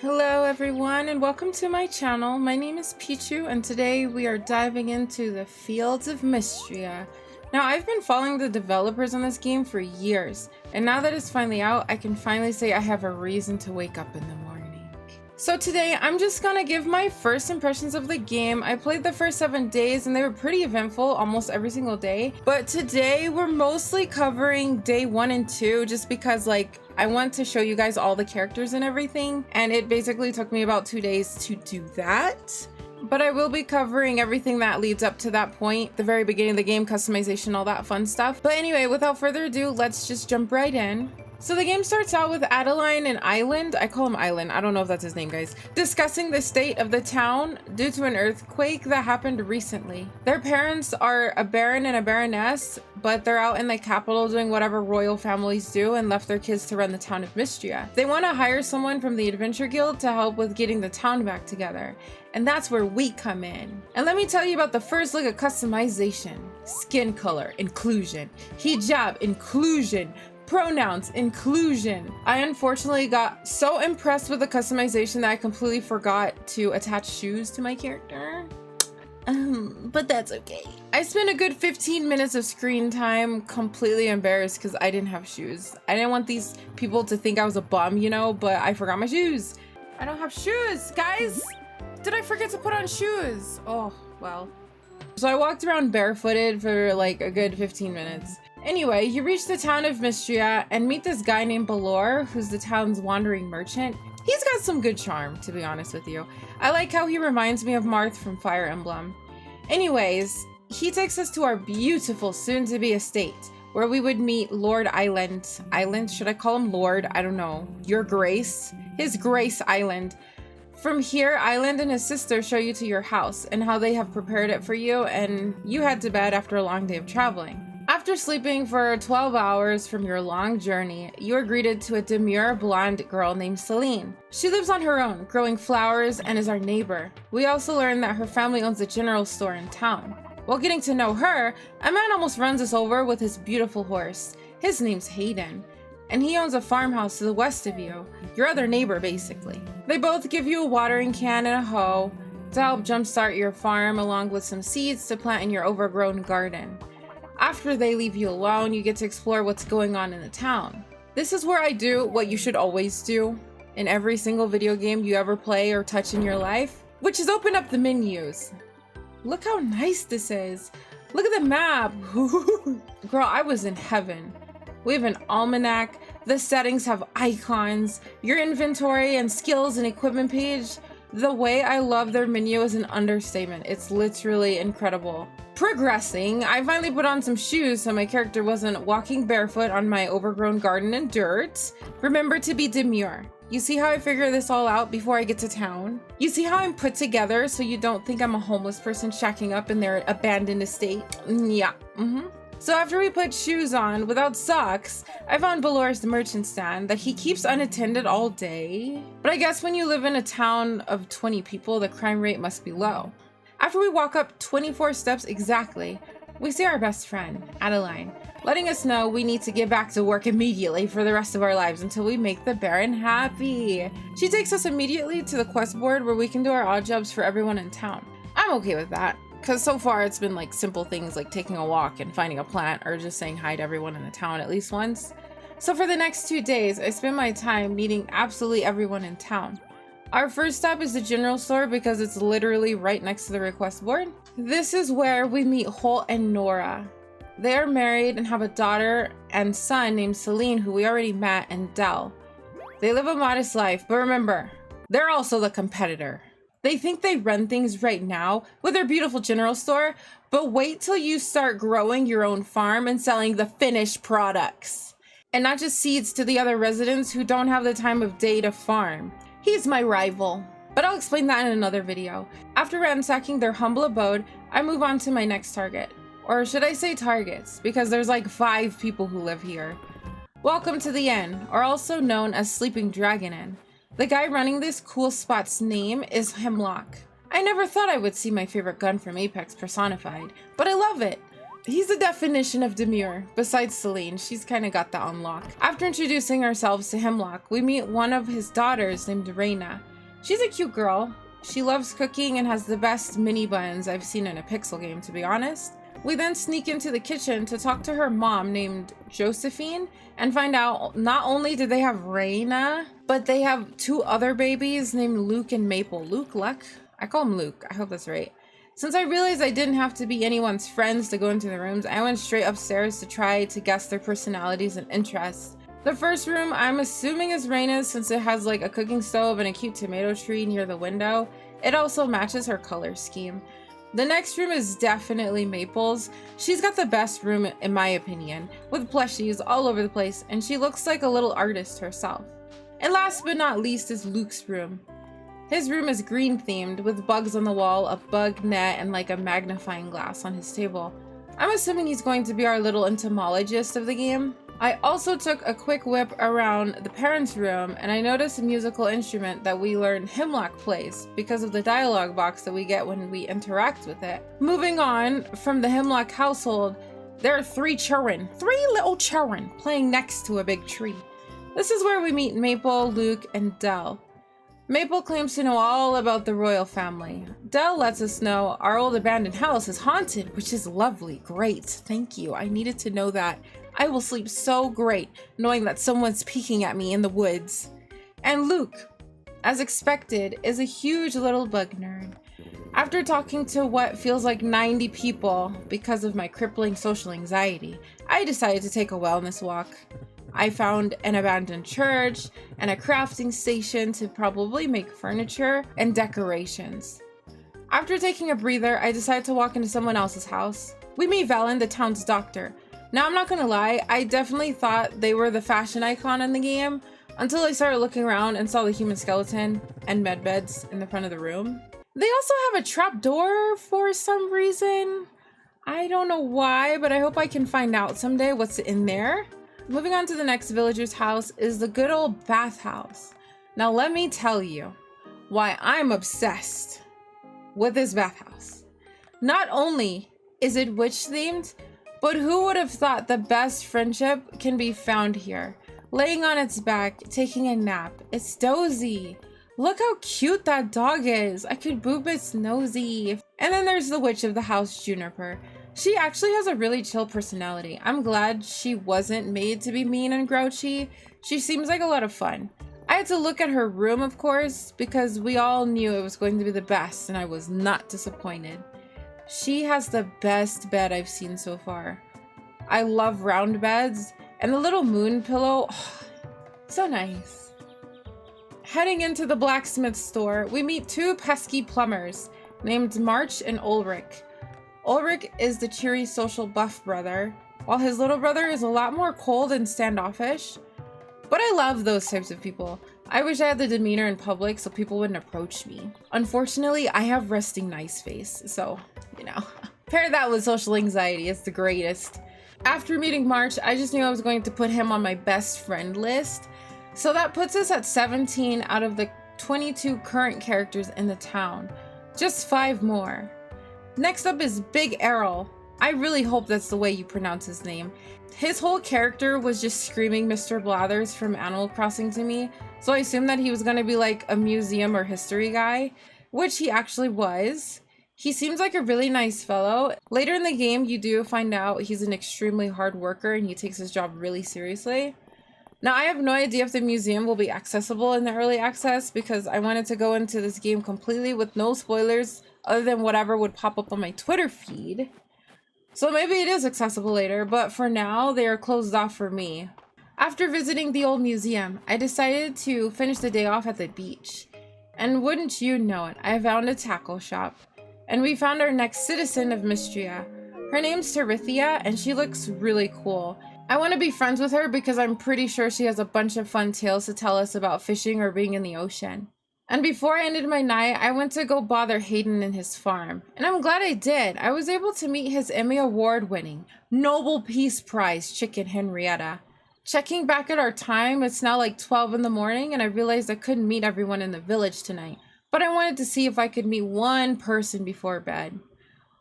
Hello everyone and welcome to my channel. My name is Pichu and today we are diving into the fields of Mistria. Now I've been following the developers on this game for years, and now that it's finally out, I can finally say I have a reason to wake up in the morning. So today I'm just gonna give my first impressions of the game. I played the first 7 days and they were pretty eventful almost every single day. But today we're mostly covering day 1 and 2 just because I want to show you guys all the characters and everything. And it basically took me about 2 days to do that. But I will be covering everything that leads up to that point, the very beginning of the game, customization, all that fun stuff. But anyway, without further ado, let's just jump right in. So the game starts out with Adeline and Island, I call him Island, I don't know if that's his name guys, discussing the state of the town due to an earthquake that happened recently. Their parents are a baron and a baroness, but they're out in the capital doing whatever royal families do and left their kids to run the town of Mistria. They want to hire someone from the Adventure Guild to help with getting the town back together. And that's where we come in. And let me tell you about the first look at customization. Skin color, inclusion. Hijab, inclusion. Pronouns, inclusion. I unfortunately got so impressed with the customization that I completely forgot to attach shoes to my character. But that's okay. I spent a good 15 minutes of screen time completely embarrassed because I didn't have shoes. I didn't want these people to think I was a bum, you know, but I forgot my shoes. I don't have shoes, guys. Did I forget to put on shoes? Oh, well. So I walked around barefooted for like a good 15 minutes. Anyway, you reach the town of Mistria and meet this guy named Balor, who's the town's wandering merchant. He's got some good charm, to be honest with you. I like how he reminds me of Marth from Fire Emblem. Anyways, he takes us to our beautiful soon-to-be estate, where we would meet Lord Island. Island? Should I call him Lord? I don't know. Your Grace? His Grace Island. From here, Island and his sister show you to your house and how they have prepared it for you, and you head to bed after a long day of traveling. After sleeping for 12 hours from your long journey, you are greeted to a demure blonde girl named Celine. She lives on her own, growing flowers, and is our neighbor. We also learn that her family owns a general store in town. While getting to know her, a man almost runs us over with his beautiful horse. His name's Hayden, and he owns a farmhouse to the west of you, your other neighbor basically. They both give you a watering can and a hoe to help jumpstart your farm, along with some seeds to plant in your overgrown garden. After they leave you alone, you get to explore what's going on in the town. This is where I do what you should always do in every single video game you ever play or touch in your life, which is open up the menus. Look how nice this is. Look at the map. Girl, I was in heaven. We have an almanac. The settings have icons. Your inventory and skills and equipment page. The way I love their menu is an understatement. It's literally incredible. Progressing, I finally put on some shoes so my character wasn't walking barefoot on my overgrown garden and dirt. Remember to be demure. You see how I figure this all out before I get to town? You see how I'm put together so you don't think I'm a homeless person shacking up in their abandoned estate? Yeah. So after we put shoes on without socks, I found Balor's merchant stand that he keeps unattended all day. But I guess when you live in a town of 20 people, the crime rate must be low. After we walk up 24 steps exactly, we see our best friend, Adeline, letting us know we need to get back to work immediately for the rest of our lives until we make the Baron happy. She takes us immediately to the quest board where we can do our odd jobs for everyone in town. I'm okay with that, because so far it's been like simple things like taking a walk and finding a plant or just saying hi to everyone in the town at least once. So for the next 2 days, I spend my time meeting absolutely everyone in town. Our first stop is the general store because it's literally right next to the request board. This is where we meet Holt and Nora. They are married and have a daughter and son named Celine, who we already met, and Dell. They live a modest life, but remember, they're also the competitor. They think they run things right now with their beautiful general store, but wait till you start growing your own farm and selling the finished products. And not just seeds to the other residents who don't have the time of day to farm. He's my rival, but I'll explain that in another video. After ransacking their humble abode, I move on to my next target. Or should I say targets, because there's like 5 people who live here. Welcome to the Inn, or also known as Sleeping Dragon Inn. The guy running this cool spot's name is Hemlock. I never thought I would see my favorite gun from Apex personified, but I love it. He's the definition of demure. Besides Celine, she's kind of got that on lock. After introducing ourselves to Hemlock, we meet one of his daughters named Reina. She's a cute girl. She loves cooking and has the best mini buns I've seen in a pixel game, to be honest. We then sneak into the kitchen to talk to her mom named Josephine and find out not only do they have Raina, but they have 2 other babies named Luke and Maple. Luck? I call him Luke. I hope that's right. Since I realized I didn't have to be anyone's friends to go into the rooms, I went straight upstairs to try to guess their personalities and interests. The first room I'm assuming is Raina's since it has like a cooking stove and a cute tomato tree near the window. It also matches her color scheme. The next room is definitely Maple's. She's got the best room in my opinion, with plushies all over the place, and she looks like a little artist herself. And last but not least is Luke's room. His room is green themed with bugs on the wall, a bug net, and like a magnifying glass on his table. I'm assuming he's going to be our little entomologist of the game. I also took a quick whip around the parents' room and I noticed a musical instrument that we learned Hemlock plays because of the dialogue box that we get when we interact with it. Moving on from the Hemlock household, there are 3 little children playing next to a big tree. This is where we meet Maple, Luke, and Dell. Maple claims to know all about the royal family. Dell lets us know our old abandoned house is haunted, which is lovely. Great, thank you. I needed to know that. I will sleep so great knowing that someone's peeking at me in the woods. And Luke, as expected, is a huge little bug nerd. After talking to what feels like 90 people because of my crippling social anxiety, I decided to take a wellness walk. I found an abandoned church and a crafting station to probably make furniture and decorations. After taking a breather, I decided to walk into someone else's house. We meet Valen, the town's doctor. Now, I'm not gonna lie, I definitely thought they were the fashion icon in the game until I started looking around and saw the human skeleton and med beds in the front of the room. They also have a trap door for some reason. I don't know why, but I hope I can find out someday what's in there. Moving on to the next villager's house is the good old bathhouse. Now, let me tell you why I'm obsessed with this bathhouse. Not only is it witch themed, but who would have thought the best friendship can be found here? Laying on its back, taking a nap. It's dozy. Look how cute that dog is. I could boop its nosy. And then there's the witch of the house, Juniper. She actually has a really chill personality. I'm glad she wasn't made to be mean and grouchy. She seems like a lot of fun. I had to look at her room, of course, because we all knew it was going to be the best, and I was not disappointed. She has the best bed I've seen so far. I love round beds, and the little moon pillow, oh, so nice. Heading into the blacksmith store, we meet 2 pesky plumbers named March and Ulrich. Ulrich is the cheery social buff brother, while his little brother is a lot more cold and standoffish. But I love those types of people. I wish I had the demeanor in public so people wouldn't approach me. Unfortunately, I have resting nice face, so, you know. Pair that with social anxiety, it's the greatest. After meeting March, I just knew I was going to put him on my best friend list. So that puts us at 17 out of the 22 current characters in the town. Just 5 more. Next up is Big Errol. I really hope that's the way you pronounce his name. His whole character was just screaming Mr. Blathers from Animal Crossing to me, so I assumed that he was going to be like a museum or history guy, which he actually was. He seems like a really nice fellow. Later in the game, you do find out he's an extremely hard worker and he takes his job really seriously. Now, I have no idea if the museum will be accessible in the early access because I wanted to go into this game completely with no spoilers other than whatever would pop up on my Twitter feed. So maybe it is accessible later, but for now, they are closed off for me. After visiting the old museum, I decided to finish the day off at the beach. And wouldn't you know it, I found a tackle shop. And we found our next citizen of Mistria. Her name's Terithia, and she looks really cool. I want to be friends with her because I'm pretty sure she has a bunch of fun tales to tell us about fishing or being in the ocean. And before I ended my night, I went to go bother Hayden in his farm. And I'm glad I did. I was able to meet his Emmy Award-winning Nobel Peace Prize chicken Henrietta. Checking back at our time, it's now like 12 in the morning and I realized I couldn't meet everyone in the village tonight. But I wanted to see if I could meet one person before bed.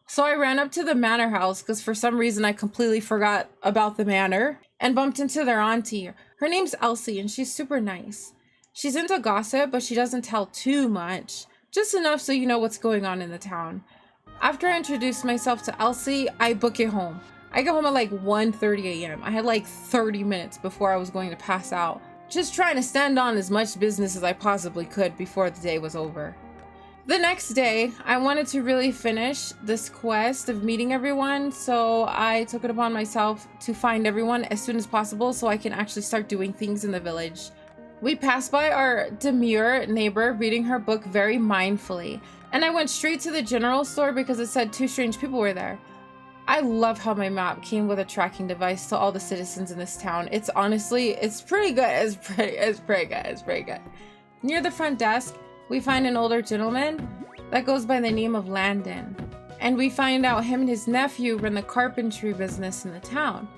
So I ran up to the manor house because for some reason I completely forgot about the manor and bumped into their auntie. Her name's Elsie and she's super nice. She's into gossip, but she doesn't tell too much. Just enough so you know what's going on in the town. After I introduce myself to Elsie, I book it home. I get home at like 1:30 a.m. I had like 30 minutes before I was going to pass out, just trying to stand on as much business as I possibly could before the day was over. The next day, I wanted to really finish this quest of meeting everyone, so I took it upon myself to find everyone as soon as possible so I can actually start doing things in the village. We passed by our demure neighbor reading her book very mindfully, and I went straight to the general store because it said 2 strange people were there. I love how my map came with a tracking device to all the citizens in this town. It's pretty good. It's pretty good. Near the front desk, we find an older gentleman that goes by the name of Landon. And we find out him and his nephew run the carpentry business in the town.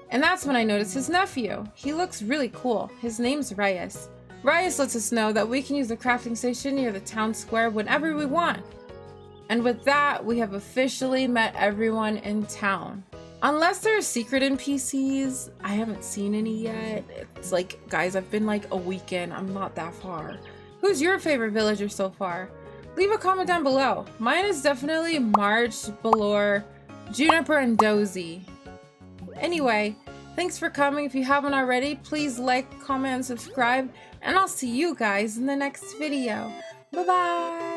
And that's when I notice his nephew. He looks really cool. His name's Reyes. Reyes lets us know that we can use the crafting station near the town square whenever we want. And with that, we have officially met everyone in town. Unless there are secret NPCs, I haven't seen any yet. It's like, guys, I've been like a weekend. I'm not that far. Who's your favorite villager so far? Leave a comment down below. Mine is definitely March, Balor, Juniper, and Dozy. Anyway, thanks for coming. If you haven't already, please like, comment, and subscribe. And I'll see you guys in the next video. Bye-bye!